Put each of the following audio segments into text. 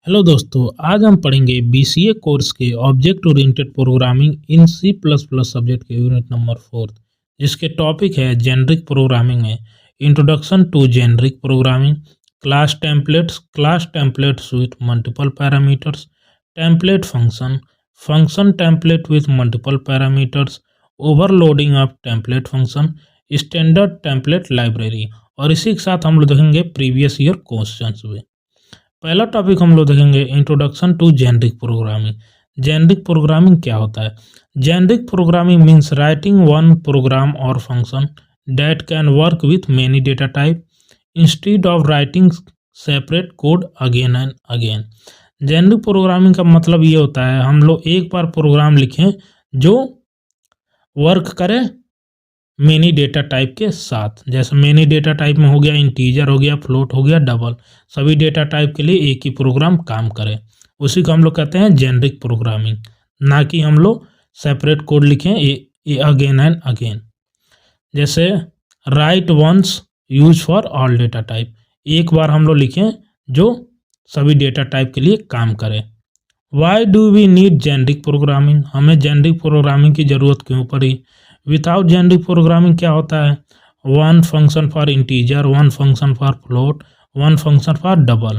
Hello दोस्तों, आज हम पढ़ेंगे बीसीए कोर्स के object oriented programming in C plus plus subject के यूनिट नंबर 4, जिसके टॉपिक है जेनरिक प्रोग्रामिंग में introduction to generic programming, class templates with multiple parameters, template function, function template with multiple parameters, overloading of template function, standard template library. और इसी के साथ हम लोग देखेंगे प्रीवियस ईयर क्वेश्चंस भी। पहला टॉपिक हम लोग देखेंगे introduction to generic programming. Generic programming क्या होता है? Generic programming means writing one program or function that can work with many data type instead of writing separate code again and again. Generic programming का मतलब ये होता है हम लोग एक बार प्रोग्राम लिखें जो वर्क करे मेनी डेटा टाइप के साथ। जैसे मेनी डेटा टाइप में हो गया इंटीजर, हो गया फ्लोट, हो गया डबल, सभी डेटा टाइप के लिए एक ही प्रोग्राम काम करे, उसी को हम लोग कहते हैं जेनरिक प्रोग्रामिंग। ना कि हम लोग सेपरेट कोड लिखें अगेन एंड अगेन। जैसे write once use for all data type, एक बार हम लोग लिखें जो सभी डेटा टाइप के लिए काम करे। Why do we need generic programming, हमें जेनरिक प्रोग्रामिंग की ज़रूरत क्यों पड़ी? विदाउट जेनरिक प्रोग्रामिंग क्या होता है? One function for integer, one function for float, one function for double.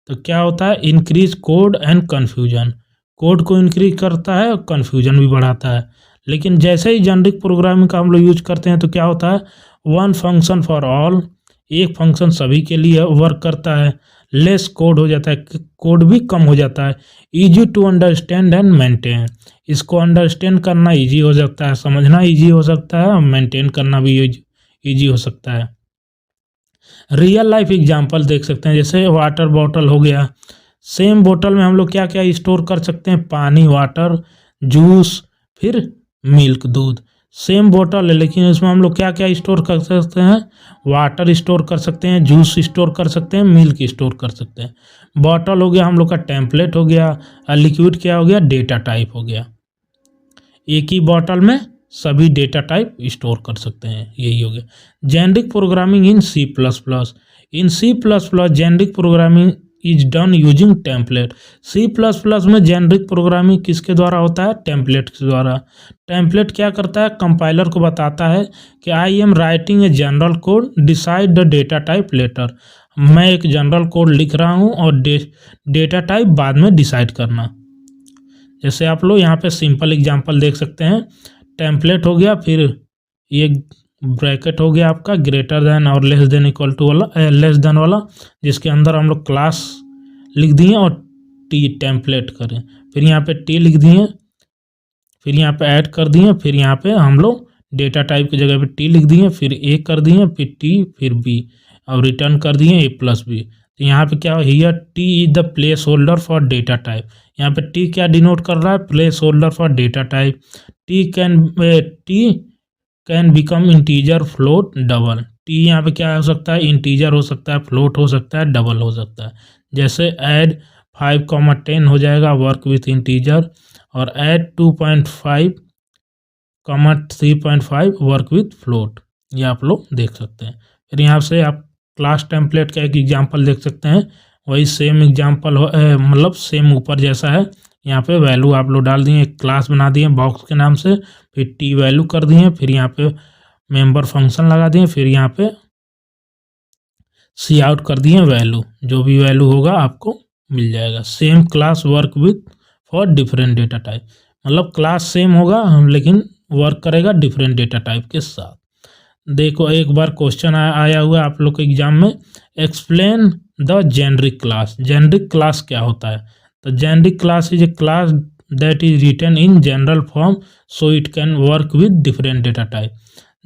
तो क्या होता है? Increase code and confusion, code को इंक्रीज करता है और कन्फ्यूजन भी बढ़ाता है। लेकिन जैसे ही जेनरिक प्रोग्रामिंग का हम लोग यूज करते हैं तो क्या होता है? वन फंक्शन फॉर ऑल, एक फंक्शन सभी के लिए वर्क करता है। लेस कोड हो जाता है, कोड भी कम हो जाता है। Easy to understand and maintain, इसको अंडरस्टैंड करना इजी हो सकता है, समझना इजी हो सकता है और मेंटेन करना भी इजी हो सकता है। रियल लाइफ एग्जांपल देख सकते हैं, जैसे वाटर बॉटल हो गया। सेम बोतल में हम लोग क्या क्या स्टोर कर सकते हैं? पानी, वाटर, जूस, फिर मिल्क, दूध। सेम बोतल है लेकिन इसमें हम लोग क्या क्या स्टोर कर सकते हैं? वाटर स्टोर कर सकते हैं, जूस स्टोर कर सकते हैं, मिल्क स्टोर कर सकते हैं। बॉटल हो गया हम लोग का टेम्पलेट हो गया, और लिक्विड क्या हो गया? डेटा टाइप हो गया। एक ही बॉटल में सभी डेटा टाइप स्टोर कर सकते हैं, यही हो गया generic programming in C plus plus. In C plus plus generic programming is done using template. C plus plus में जेनरिक प्रोग्रामिंग किसके द्वारा होता है? टेम्पलेट के द्वारा। टेम्पलेट क्या करता है? कंपाइलर को बताता है कि I am writing a general code, decide the data type later. मैं एक जनरल कोड लिख रहा हूँ और डेटा टाइप बाद में डिसाइड करना। जैसे आप लोग यहाँ पे सिंपल एग्जांपल देख सकते हैं, टेम्पलेट हो गया, फिर ये ब्रैकेट हो गया आपका ग्रेटर देन और लेस देन इक्वल टू वाला, लेस देन वाला, जिसके अंदर हम लोग क्लास लिख दिए और टी टेम्पलेट करें, फिर यहाँ पे टी लिख दिए, फिर यहाँ पे ऐड कर दिए, फिर यहाँ पे हम लोग डेटा टाइप की जगह पे टी लिख दिए, फिर ए कर दिए, फिर टी, फिर बी, और रिटर्न कर दिए ए प्लस बी। तो यहाँ पे क्या, here T is the place holder for data type. यहाँ पे टी क्या डिनोट कर रहा है? Place holder for data type. T can become integer, float, double. T यहाँ पे क्या हो सकता है? इंटीजर हो सकता है, फ्लोट हो सकता है, डबल हो सकता है। जैसे ऐड 5,10 हो जाएगा वर्क विथ इंटीजर, और ऐड 2.5, 3.5 वर्क विथ फ्लोट, ये आप लोग देख सकते हैं। फिर यहाँ से आप क्लास टेम्पलेट का एक एग्जांपल देख सकते हैं, वही सेम एग्जांपल मतलब सेम ऊपर जैसा है। यहाँ पे वैल्यू आप लोग डाल दिए, एक क्लास बना दिए बॉक्स के नाम से, फिर टी वैल्यू कर दिए, फिर यहाँ पे मेंबर फंक्शन लगा दिए, फिर यहाँ पे सी आउट कर दिए वैल्यू, जो भी वैल्यू होगा आपको मिल जाएगा। Same class work with for different data type, मतलब क्लास सेम होगा हम लेकिन वर्क करेगा डिफरेंट डेटा टाइप के साथ। देखो एक बार क्वेश्चन आया हुआ है आप लोग के एग्जाम में, explain the generic class. Generic class क्या होता है? तो generic class is a class that is written in general form so it can work with different data type.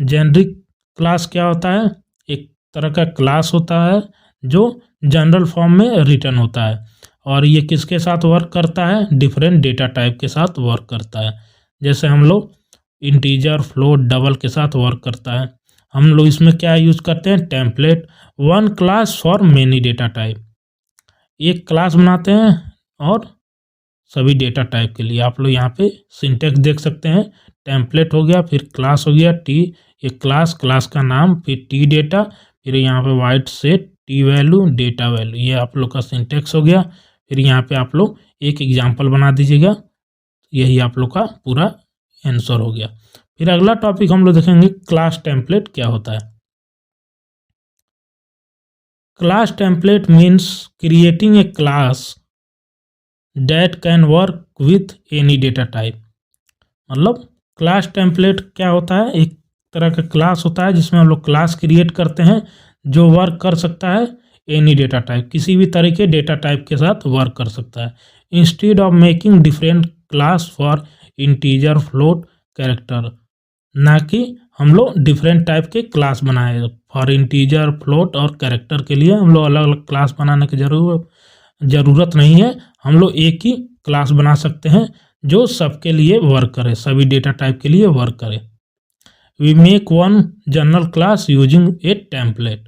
Generic class क्या होता है? एक तरह का क्लास होता है जो जनरल फॉर्म में रिटर्न होता है, और ये किसके साथ वर्क करता है? डिफरेंट डेटा टाइप के साथ वर्क करता है। जैसे हम लोग इंटीजर, फ्लोट, डबल के साथ वर्क करता है। हम लोग इसमें क्या यूज करते हैं? Template, one class for many data type, एक क्लास बनाते हैं और सभी डेटा टाइप के लिए। आप लोग यहाँ पे सिंटेक्स देख सकते हैं, टेम्पलेट हो गया, फिर क्लास हो गया टी, एक क्लास का नाम, फिर टी डेटा, फिर यहाँ पे white set T value, data value, ये आप लोग का सिंटेक्स हो गया। फिर यहाँ पे आप लोग एक एग्जाम्पल बना दीजिएगा। यही आप लोग का पूरा आंसर हो गया। फिर अगला टॉपिक हम लोग देखेंगे क्लास टेम्पलेट क्या होता है। Class template means creating a class that can work with any data type. मतलब क्लास टेम्पलेट क्या होता है, एक तरह का क्लास होता है जिसमें हम लोग क्लास क्रिएट करते हैं जो वर्क कर सकता है एनी डेटा टाइप, किसी भी तरह के डेटा टाइप के साथ वर्क कर सकता है। Instead of making different class for integer float character, ना कि हम लोग डिफरेंट टाइप के क्लास बनाए फॉर इंटीजर फ्लोट और कैरेक्टर के लिए हम लोग अलग अलग क्लास बनाने की ज़रूरत नहीं है। हम लोग एक ही क्लास बना सकते हैं जो सबके लिए वर्क करे, सभी डेटा टाइप के लिए वर्क करे। We make one general class using a template,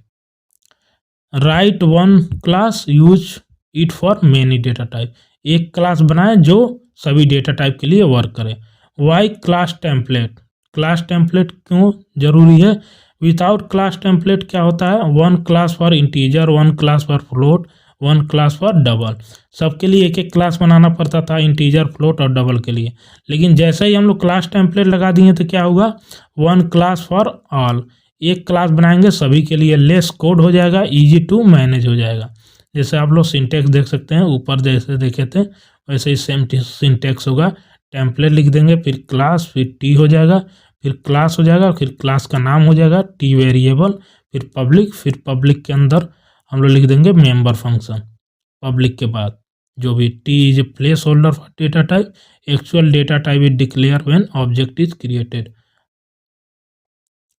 write one class use it for many data type, एक क्लास बनाए जो सभी डेटा टाइप के लिए वर्क करे। Why class template, class template क्यों जरूरी है? विदाउट क्लास टेम्पलेट क्या होता है, one class for integer, one class for float, one class for double, सबके लिए एक एक क्लास बनाना पड़ता था इंटीजर फ्लोट और डबल के लिए। लेकिन जैसे ही हम लोग क्लास टेम्पलेट लगा दिए तो क्या होगा, वन क्लास फॉर ऑल, एक क्लास बनाएंगे सभी के लिए, लेस कोड हो जाएगा, इजी टू मैनेज हो जाएगा। जैसे आप लोग सिंटेक्स देख सकते हैं, ऊपर जैसे देखे थे वैसे ही सेम सिंटेक्स होगा। टेम्पलेट लिख देंगे, फिर क्लास, फिर टी हो जाएगा, फिर क्लास हो जाएगा, फिर क्लास का नाम हो जाएगा टी वेरिएबल, फिर पब्लिक के अंदर हम लोग लिख देंगे मेंबर फंक्शन। पब्लिक के बाद जो भी T is a place holder for data type, actual data type is declare when object is created.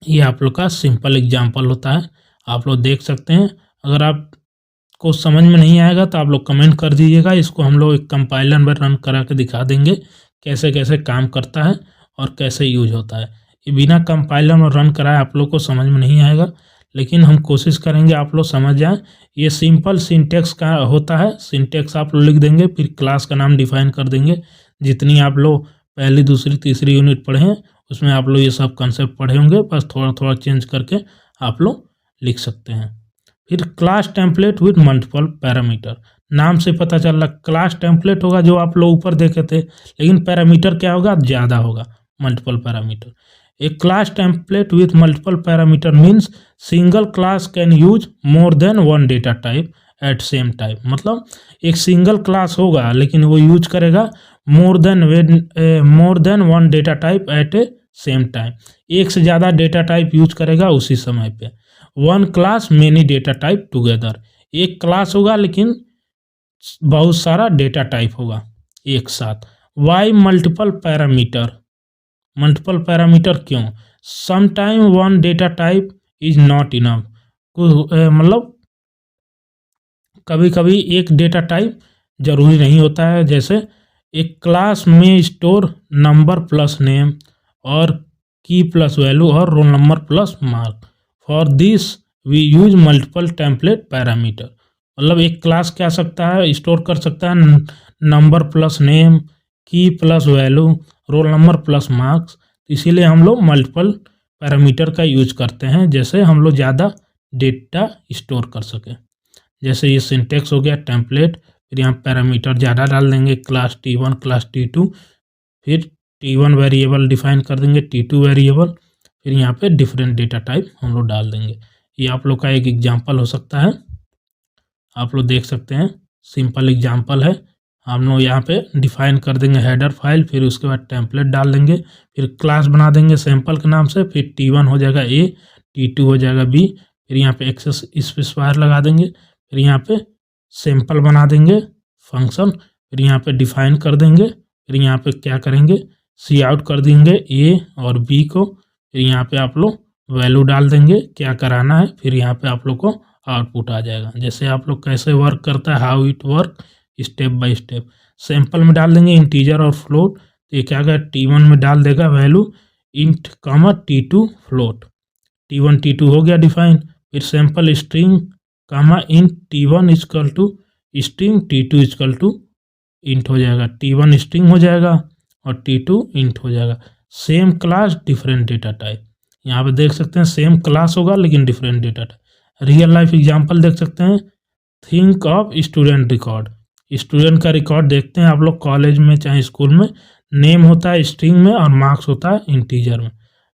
ये आप लोग का सिंपल एग्जांपल होता है, आप लोग देख सकते हैं। अगर आपको समझ में नहीं आएगा तो आप लोग कमेंट कर दीजिएगा, इसको हम लोग एक कंपाइलर में रन करा के दिखा देंगे कैसे कैसे काम करता है और कैसे यूज होता है। ये बिना कंपाइलर में रन कराए आप लोग को समझ में नहीं आएगा, लेकिन हम कोशिश करेंगे आप लोग समझ जाएं। ये सिंपल सिंटेक्स का होता है, सिंटेक्स आप लोग लिख देंगे, फिर क्लास का नाम डिफाइन कर देंगे। जितनी आप लोग पहली दूसरी तीसरी यूनिट पढ़े हैं उसमें आप लोग ये सब कंसेप्ट पढ़े होंगे, बस थोड़ा थोड़ा चेंज करके आप लोग लिख सकते हैं। फिर class template with multiple parameter, नाम से पता चल रहा क्लास टेम्पलेट होगा जो आप लोग ऊपर देखे थे, लेकिन पैरामीटर क्या होगा, ज़्यादा होगा, multiple parameter. A class template with multiple parameter means single class can use more than one data type at same time। मतलब एक सिंगल क्लास होगा लेकिन वो यूज करेगा more than one data type at a same time, एक से ज़्यादा data type use करेगा उसी समय पे। One class many data type together, एक क्लास होगा लेकिन बहुत सारा डेटा टाइप होगा एक साथ। Why multiple parameter, multiple parameter क्यों, sometime one data type is not enough, मतलब कभी कभी एक डेटा टाइप जरूरी नहीं होता है। जैसे एक क्लास में स्टोर नंबर प्लस नेम और की प्लस वैल्यू और roll number plus mark, for this we use multiple template parameter. मतलब एक क्लास क्या सकता है, स्टोर कर सकता है नंबर प्लस नेम, की plus value, role number plus marks, इसीलिए हम लोग मल्टीपल पैरामीटर का यूज करते हैं, जैसे हम लोग ज़्यादा डेटा स्टोर कर सकें। जैसे ये सिंटेक्स हो गया टेम्पलेट, फिर यहाँ पैरामीटर ज़्यादा डाल देंगे, क्लास T1 क्लास T2, फिर T1 वेरिएबल डिफाइन कर देंगे, T2 वेरिएबल, फिर यहाँ पे डिफरेंट डेटा टाइप हम लोग डाल देंगे। ये आप लोग का एक एग्जाम्पल हो सकता है, आप लोग देख सकते हैं, सिंपल एग्जाम्पल है। हम लोग यहाँ पे डिफाइन कर देंगे हेडर फाइल, फिर उसके बाद टेम्पलेट डाल देंगे, फिर क्लास बना देंगे सैम्पल के नाम से, फिर T1 हो जाएगा A, T2 हो जाएगा B, फिर यहाँ पे एक्सेस स्पेसिफायर लगा देंगे, फिर यहाँ पे सैम्पल बना देंगे फंक्शन, फिर यहाँ पे डिफाइन कर देंगे, फिर यहाँ पे क्या करेंगे, सी आउट कर देंगे A और B को, फिर यहाँ पे आप लोग वैल्यू डाल देंगे क्या कराना है, फिर यहाँ पे आप लोग को आउटपुट आ जाएगा। जैसे आप लोग कैसे वर्क करता है, how it work, step by step. Sample में डाल देंगे इंटीजर और फ्लोट, तो ये क्या करेगा, T1 में डाल देगा वैल्यू इंट कामा T2 फ्लोट, T1 T2 हो गया डिफाइन, फिर sample string comma int T1 is equal to string T2 is equal to int हो जाएगा, T1 स्ट्रिंग हो जाएगा और T2 इंट हो जाएगा। Same class different data type, यहाँ पे देख सकते हैं सेम क्लास होगा लेकिन different data type. Real life example देख सकते हैं, think of student record, student का रिकॉर्ड देखते हैं आप लोग कॉलेज में चाहे स्कूल में, नेम होता है स्ट्रिंग में और मार्क्स होता है इंटीजर में।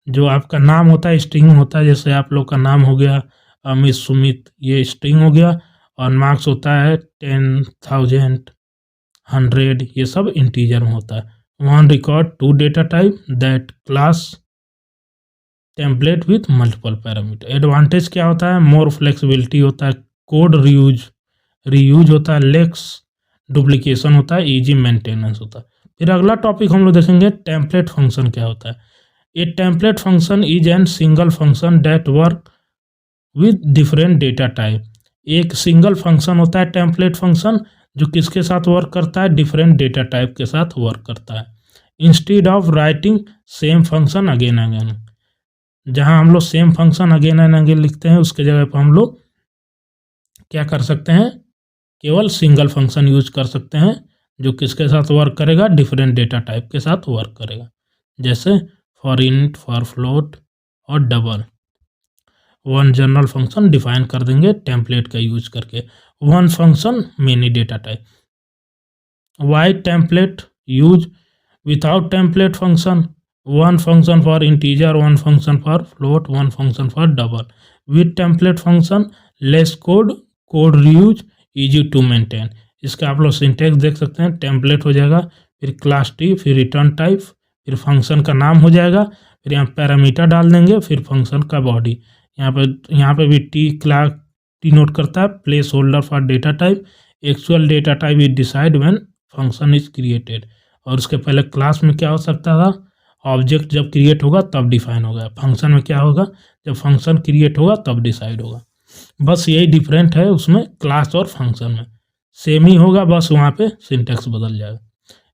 जो आपका नाम होता है स्ट्रिंग में होता है, जैसे आप लोग का नाम हो गया अमित सुमित, ये स्ट्रिंग हो गया, और मार्क्स होता है 10,000 100, ये सब इंटीजर में होता है। One record two data type that class template with multiple parameter. Advantage क्या होता है, मोर फ्लेक्सिबिलिटी होता है, कोड रीयूज होता है, लेक्स डुप्लीकेशन होता है, इजी मेंटेनेंस होता है। फिर अगला टॉपिक हम लोग देखेंगे टेम्पलेट फंक्शन क्या होता है। A template function is an single function that work with different data type. एक सिंगल फंक्शन होता है टेम्पलेट फंक्शन, जो किसके साथ वर्क करता है, डिफरेंट डेटा टाइप के साथ वर्क करता है। Instead of writing same function again again, जहां हम लोग same function again and again लिखते हैं उसके जगह पर हम लोग क्या कर सकते हैं, केवल सिंगल फंक्शन यूज कर सकते हैं, जो किसके साथ वर्क करेगा, डिफरेंट डेटा टाइप के साथ वर्क करेगा। जैसे फॉर इंट, फॉर फ्लोट और double. One general function define कर देंगे टेम्पलेट का यूज करके। One function many data type. Why template use without template function, one function for integer, one function for float, one function for double. With template function less code reuse, easy to maintain। इसका आप लोग syntax देख सकते हैं, template हो जाएगा, फिर class T, फिर रिटर्न टाइप, फिर फंक्शन का नाम हो जाएगा, फिर यहाँ पैरामीटर डाल देंगे, फिर फंक्शन का बॉडी। यहाँ पे भी टी क्लास टी नोट करता है, place holder for data type, actual data type is decide when function is created. और उसके पहले क्लास में क्या हो सकता था, ऑब्जेक्ट जब क्रिएट होगा तब डिफाइन होगा। फंक्शन में क्या होगा, जब फंक्शन क्रिएट होगा तब डिसाइड होगा। बस यही डिफरेंट है उसमें, क्लास और फंक्शन में सेम ही होगा, बस वहाँ पे सिंटेक्स बदल जाएगा।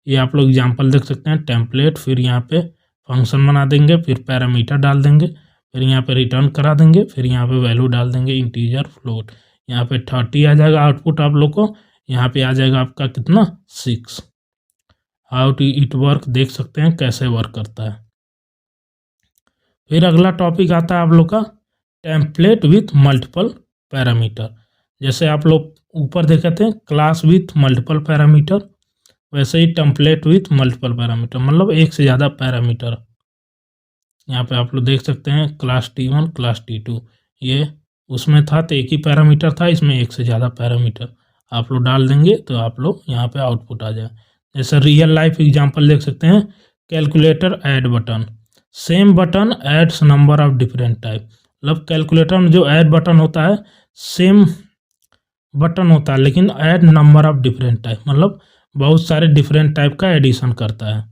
ये आप लोग एग्जांपल देख सकते हैं, टेम्पलेट, फिर यहाँ पे फंक्शन बना देंगे, फिर पैरामीटर डाल देंगे, फिर यहाँ पे रिटर्न करा देंगे, फिर यहाँ पे वैल्यू डाल देंगे इंटीजर फ्लोट। यहाँ पे 30 आ जाएगा आउटपुट आप लोग को, यहाँ पे आ जाएगा आपका कितना 6। हाउ टू इट वर्क देख सकते हैं कैसे वर्क करता है। फिर अगला टॉपिक आता है आप लोग का टेम्पलेट विथ मल्टीपल पैरामीटर। जैसे आप लोग ऊपर देखे थे क्लास विथ मल्टीपल पैरामीटर, वैसे ही टेम्पलेट विथ मल्टीपल पैरामीटर, मतलब एक से ज़्यादा पैरामीटर। यहाँ पे आप लोग देख सकते हैं क्लास T1, क्लास T2, ये उसमें था तो एक ही पैरामीटर था, इसमें एक से ज़्यादा पैरामीटर आप लोग डाल देंगे तो आप लोग यहाँ पे आउटपुट आ जाए। जैसे रियल लाइफ एग्जांपल देख सकते हैं, calculator add button, same button adds number of different type. मतलब कैलकुलेटर में जो ऐड बटन होता है सेम बटन होता है, लेकिन add number of different type, मतलब बहुत सारे डिफरेंट टाइप का एडिशन करता है।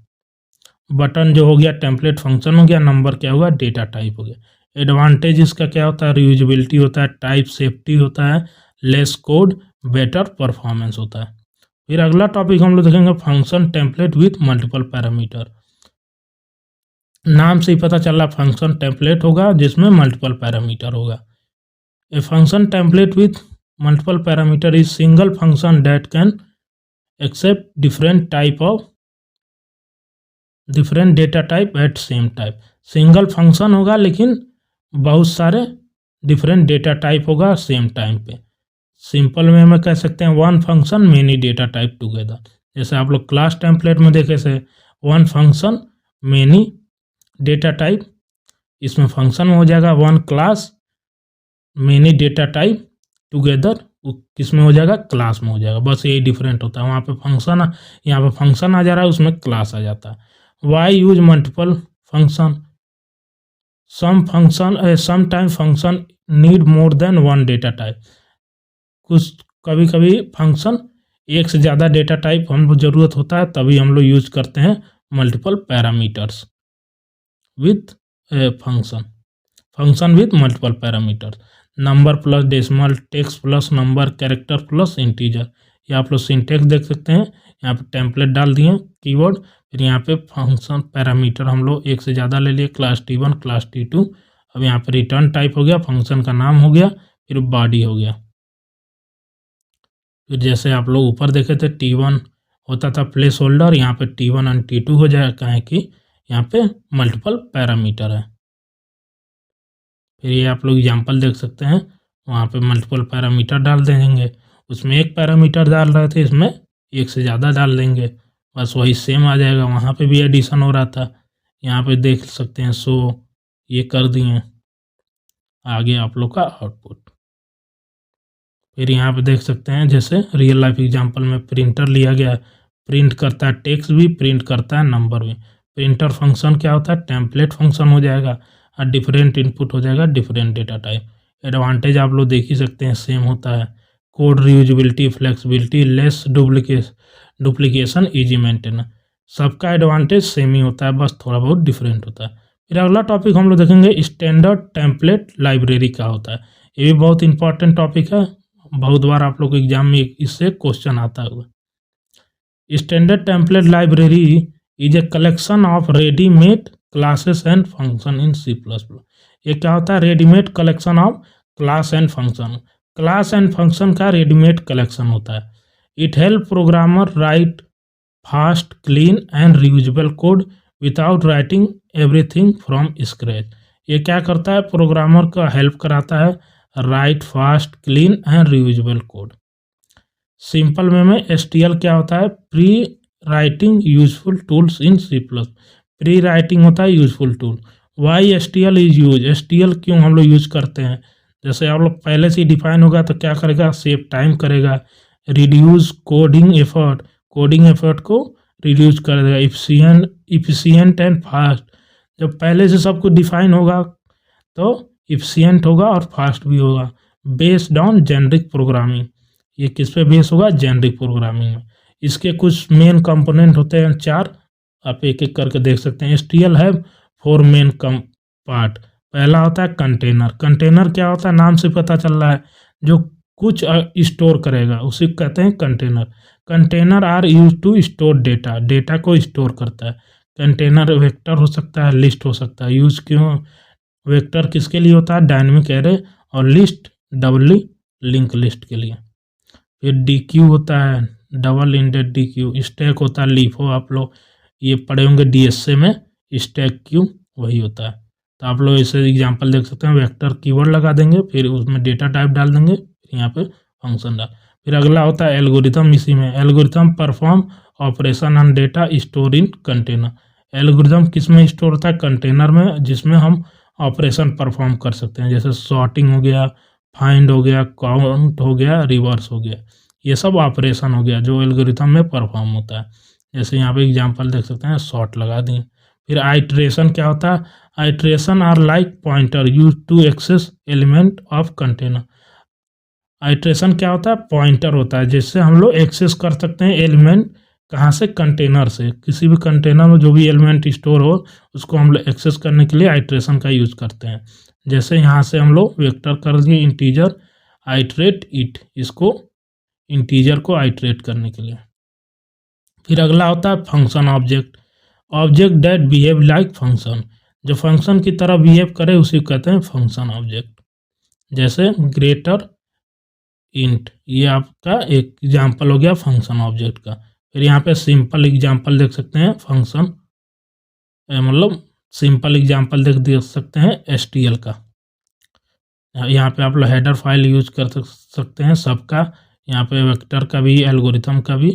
बटन जो हो गया टेम्पलेट फंक्शन हो गया, नंबर क्या हुआ, डेटा टाइप हो गया। एडवांटेज इसका क्या होता है, रीयूजेबिलिटी होता है, टाइप सेफ्टी होता है, लेस कोड, बेटर परफॉर्मेंस होता है। फिर अगला टॉपिक हम लोग देखेंगे function template with multiple parameter. नाम से ही पता चल रहा फंक्शन टेम्पलेट होगा जिसमें मल्टीपल पैरामीटर होगा। A function template with multiple parameter is single function that can accept different data type at same type. Single function होगा लेकिन बहुत सारे डिफरेंट डेटा टाइप होगा सेम टाइम पे। सिंपल में हम कह सकते हैं one function many data type together. जैसे आप लोग क्लास टेम्पलेट में देखे से one function many data type, इसमें फंक्शन में हो जाएगा one class many data type together, किस में हो जाएगा, क्लास में हो जाएगा। बस यही डिफरेंट होता है, वहाँ पे फंक्शन, यहाँ पे फंक्शन आ जा रहा है, उसमें क्लास आ जाता है। Why use multiple function, some time function need more than one data type. कुछ कभी कभी फंक्शन एक से ज़्यादा डेटा टाइप हमको ज़रूरत होता है, तभी हम लोग यूज करते हैं multiple parameters with function with multiple parameters. Number plus decimal, text plus number, character plus integer. ये आप लोग सिंटेक्स देख सकते हैं, यहाँ पे टेम्पलेट डाल दिए कीवर्ड, फिर यहाँ पे फंक्शन पैरामीटर हम लोग एक से ज़्यादा ले लिए, क्लास T1, क्लास T2। अब यहाँ पे रिटर्न टाइप हो गया, फंक्शन का नाम हो गया, फिर बॉडी हो गया। फिर जैसे आप लोग ऊपर देखे थे T1 होता था प्लेस होल्डर, यहाँ पे T1 और T2 हो जाएगा, है कि यहाँ पे मल्टीपल पैरामीटर है। फिर ये आप लोग एग्जांपल देख सकते हैं, वहाँ पे मल्टीपल पैरामीटर डाल देंगे, उसमें एक पैरामीटर डाल रहे थे, इसमें एक से ज़्यादा डाल देंगे, बस वही सेम आ जाएगा। वहाँ पे भी एडिशन हो रहा था, यहाँ पे देख सकते हैं। सो ये कर दिए, आगे आप लोग का आउटपुट। फिर यहाँ पे देख सकते हैं जैसे रियल लाइफ एग्जांपल में प्रिंटर लिया गया है, प्रिंट करता है टेक्स्ट भी, प्रिंट करता है नंबर भी। प्रिंटर फंक्शन क्या होता है, टेम्पलेट फंक्शन हो जाएगा और डिफरेंट इनपुट हो जाएगा, डिफरेंट डेटा टाइप। एडवांटेज आप लोग देख ही सकते हैं, सेम होता है। Code reusability, flexibility, less duplication, easy maintenance, सबका एडवांटेज सेम ही होता है, बस थोड़ा बहुत डिफरेंट होता है। फिर अगला टॉपिक हम लोग देखेंगे स्टैंडर्ड टेम्पलेट लाइब्रेरी का होता है। ये भी बहुत इंपॉर्टेंट टॉपिक है, बहुत बार आप लोग एग्जाम में इससे क्वेश्चन आता है। Standard template library is a collection of readymade classes and function in C plus plus. ये क्या होता है, readymade collection of class and function. Class and function का रेडीमेड कलेक्शन होता है। It help programmer write fast, clean and reusable code without writing everything from scratch. ये क्या करता है, प्रोग्रामर का हेल्प कराता है write fast, clean and reusable code. Simple में STL क्या होता है, pre writing useful tools in C++। Pre writing होता है useful tool. Why STL is use, STL क्यों हम लोग यूज करते हैं, जैसे आप लोग पहले से ही डिफाइन होगा तो क्या करेगा, सेव टाइम करेगा, reduce coding effort, coding effort को रिड्यूस कर देगा, इफिशिएंट एंड फास्ट। जब पहले से सब कुछ डिफाइन होगा तो इफिशिएंट होगा और फास्ट भी होगा। बेस्ड ऑन जेनरिक प्रोग्रामिंग, ये किस पे बेस होगा, जेनरिक प्रोग्रामिंग में। इसके कुछ मेन कंपोनेंट होते हैं 4, आप एक एक करके देख सकते हैं। STL है 4 मेन पार्ट। पहला होता है कंटेनर। कंटेनर क्या होता है, नाम से पता चल रहा है, जो कुछ स्टोर करेगा उसे कहते हैं container. Container are use to store data, data को स्टोर करता है। कंटेनर वेक्टर हो सकता है, लिस्ट हो सकता है। यूज क्यों, वेक्टर किसके लिए होता है, डायनेमिक एरे, और लिस्ट डबली लिंक लिस्ट के लिए। फिर DQ होता है, डबल इंडेड DQ। स्टैक होता है, लीफो आप लोग ये पढ़े होंगे DSA में, स्टैक क्यू वही होता है। तो आप लोग ऐसे एग्जांपल देख सकते हैं, वेक्टर कीवर्ड लगा देंगे, फिर उसमें डेटा टाइप डाल देंगे, फिर यहाँ पे फंक्शन डाल। फिर अगला होता है एल्गोरिथम। इसी में algorithm perform operation on data store in container. Algorithm किस में स्टोर होता है, कंटेनर में, जिसमें हम ऑपरेशन परफॉर्म कर सकते हैं, जैसे सॉर्टिंग हो गया, फाइंड हो गया, काउंट हो गया, रिवर्स हो गया। ये सब ऑपरेशन हो गया जो एल्गोरिथम में परफॉर्म होता है। जैसे यहाँ पे एग्जांपल देख सकते हैं, सॉर्ट लगा दी। फिर आइट्रेशन क्या होता है, iteration are like pointer use to access element of container. Iteration क्या होता है, पॉइंटर होता है जिससे हम लोग एक्सेस कर सकते हैं एलिमेंट, कहाँ से, कंटेनर से। किसी भी कंटेनर में जो भी एलिमेंट स्टोर हो उसको हम लोग एक्सेस करने के लिए आइट्रेशन का यूज करते हैं। जैसे यहाँ से हम लोग वेक्टर कर दिए इंटीजर, आइट्रेट इट, इसको इंटीजर को आइट्रेट करने के लिए। फिर अगला होता है function object. Object that behave like function, जो फंक्शन की तरह बिहेव करे उसी को कहते हैं फंक्शन ऑब्जेक्ट। जैसे ग्रेटर इंट, ये आपका एक एग्जांपल हो गया फंक्शन ऑब्जेक्ट का। फिर यहाँ पे सिंपल एग्जांपल देख सकते हैं फंक्शन, मतलब सिंपल एग्जांपल देख सकते हैं STL का। यहाँ पे आप लोग हेडर फाइल यूज कर सकते हैं सबका, यहाँ पे वेक्टर का भी, एल्गोरिथम का भी,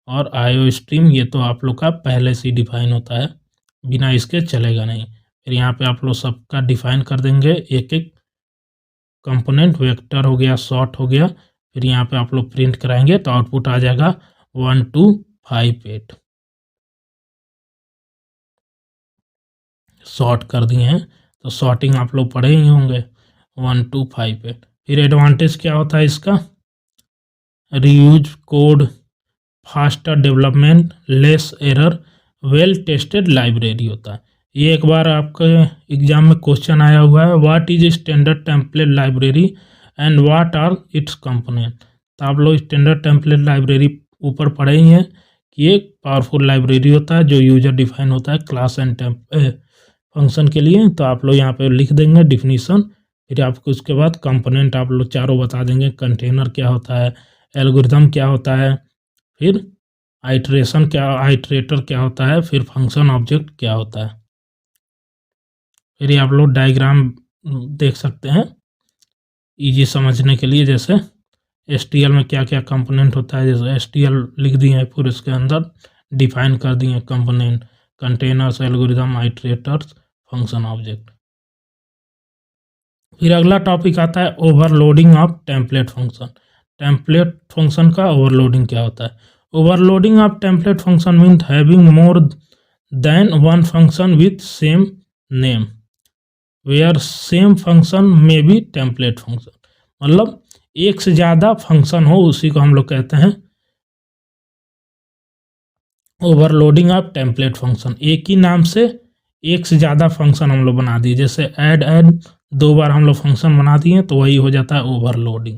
और IO स्ट्रीम, ये तो आप लोग का पहले से डिफाइन होता है, बिना इसके चलेगा नहीं। फिर यहाँ पे आप लोग सबका डिफाइन कर देंगे एक एक कंपोनेंट, वेक्टर हो गया, सॉर्ट हो गया। फिर यहाँ पे आप लोग प्रिंट कराएंगे तो आउटपुट आ जाएगा 1258। सॉर्ट कर दिए हैं तो सॉर्टिंग आप लोग पढ़े ही होंगे, 1258। फिर एडवांटेज क्या होता है इसका, reuse code, faster development, less error, well tested library होता है। ये एक बार आपके एग्जाम में क्वेश्चन आया हुआ है, what is standard template library and what are its component. तो आप लोग स्टैंडर्ड टेम्पलेट लाइब्रेरी ऊपर पढ़े ही हैं कि एक पावरफुल लाइब्रेरी होता है जो यूजर डिफाइन होता है क्लास एंड फंक्शन के लिए। तो आप लोग यहाँ पे लिख देंगे डिफिनीशन, फिर आपको उसके बाद कंपोनेंट आप लोग चारों बता देंगे, कंटेनर क्या होता है, एल्गोरिथम क्या होता है, फिर आइट्रेशन क्या, आइट्रेटर क्या होता है, फिर फंक्शन ऑब्जेक्ट क्या होता है। फिर ये आप लोग डायग्राम देख सकते हैं इजी समझने के लिए। जैसे STL में क्या क्या कंपोनेंट होता है, जैसे STL लिख दिए हैं, फिर इसके अंदर डिफाइन कर दिए component, containers, algorithm, iterators, function object. फिर अगला टॉपिक आता है overloading of template function. Template function का ओवरलोडिंग क्या होता है? Overloading of template function means having more than one function with same name where same function may be template function. मतलब एक से ज़्यादा फंक्शन हो, उसी को हम लोग कहते हैं ओवरलोडिंग ऑफ टेम्पलेट फंक्शन। एक ही नाम से एक से ज़्यादा फंक्शन हम लोग बना दिए, जैसे ऐड 2 बार हम लोग फंक्शन बना दिए तो वही हो जाता है ओवरलोडिंग।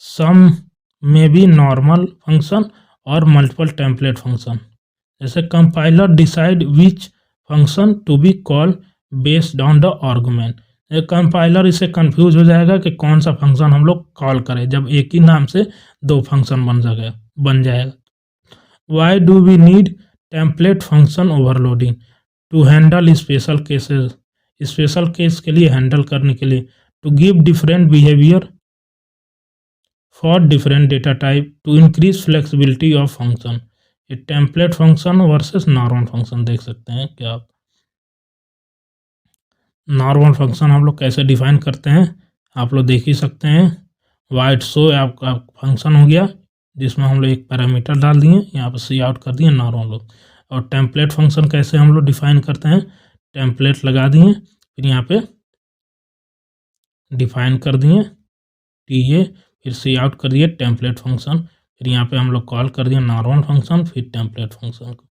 सम में भी नॉर्मल फंक्शन और मल्टीपल टेम्पलेट फंक्शन, जैसे compiler decide which function to be call based on the argument. Compiler इसे कंफ्यूज हो जाएगा कि कौन सा फंक्शन हम लोग कॉल करें जब एक ही नाम से 2 फंक्शन बन जाएगा। Why do we need template function overloading? To handle special cases, special case के लिए हैंडल करने के लिए। To give different behaviour for different data type. To increase flexibility of function. ये template function versus normal function देख सकते हैं क्या आप। नॉर्मल फंक्शन हम लोग कैसे डिफाइन करते हैं आप लोग देख ही सकते हैं। वाइट शो आपका फंक्शन हो गया जिसमें हम लोग एक पैरामीटर डाल दिए, यहाँ पर सी आउट कर दिए नॉर्मल लोग। और टेम्पलेट फंक्शन कैसे हम लोग डिफाइन करते हैं, टेम्पलेट लगा दिए, फिर यहाँ पे डिफाइन कर दिए TA, फिर सी आउट कर दिए टेम्पलेट फंक्शन, फिर यहाँ पे हम लोग कॉल कर दिए नॉर्मल फंक्शन, फिर टेम्पलेट फंक्शन को।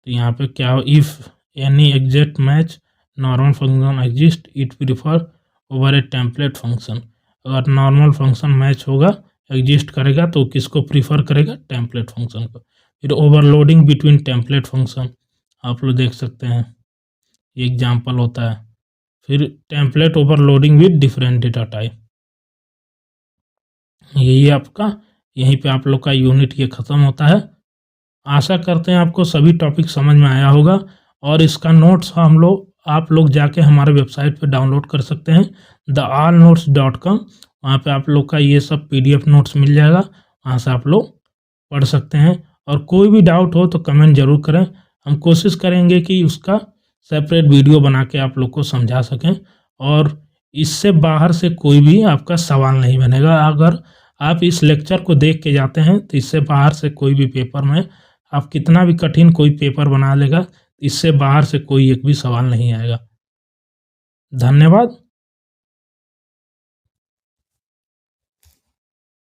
तो यहाँ पे क्या हो, if any exact match normal function exist it prefer over A template function. अगर नॉर्मल फंक्शन मैच होगा, एग्जिस्ट करेगा तो किसको प्रीफर करेगा, टेम्पलेट फंक्शन को। फिर ओवरलोडिंग बिटवीन टेम्पलेट फंक्शन आप लोग देख सकते हैं, ये एग्जाम्पल होता है। फिर template overloading with different data type. यही आपका, यहीं पे आप लोग का यूनिट ये ख़त्म होता है। आशा करते हैं आपको सभी टॉपिक समझ में आया होगा, और इसका नोट्स आप लोग जाके हमारे वेबसाइट पे डाउनलोड कर सकते हैं theallnotes.com। वहाँ पे आप लोग का ये सब PDF नोट्स मिल जाएगा, वहाँ से आप लोग पढ़ सकते हैं। और कोई भी डाउट हो तो कमेंट ज़रूर करें, हम कोशिश करेंगे कि उसका सेपरेट वीडियो बना के आप लोग को समझा सकें। और इससे बाहर से कोई भी आपका सवाल नहीं बनेगा। अगर आप इस लेक्चर को देख के जाते हैं तो इससे बाहर से कोई भी पेपर में आप कितना भी कठिन कोई पेपर बना लेगा, इससे बाहर से कोई एक भी सवाल नहीं आएगा। धन्यवाद।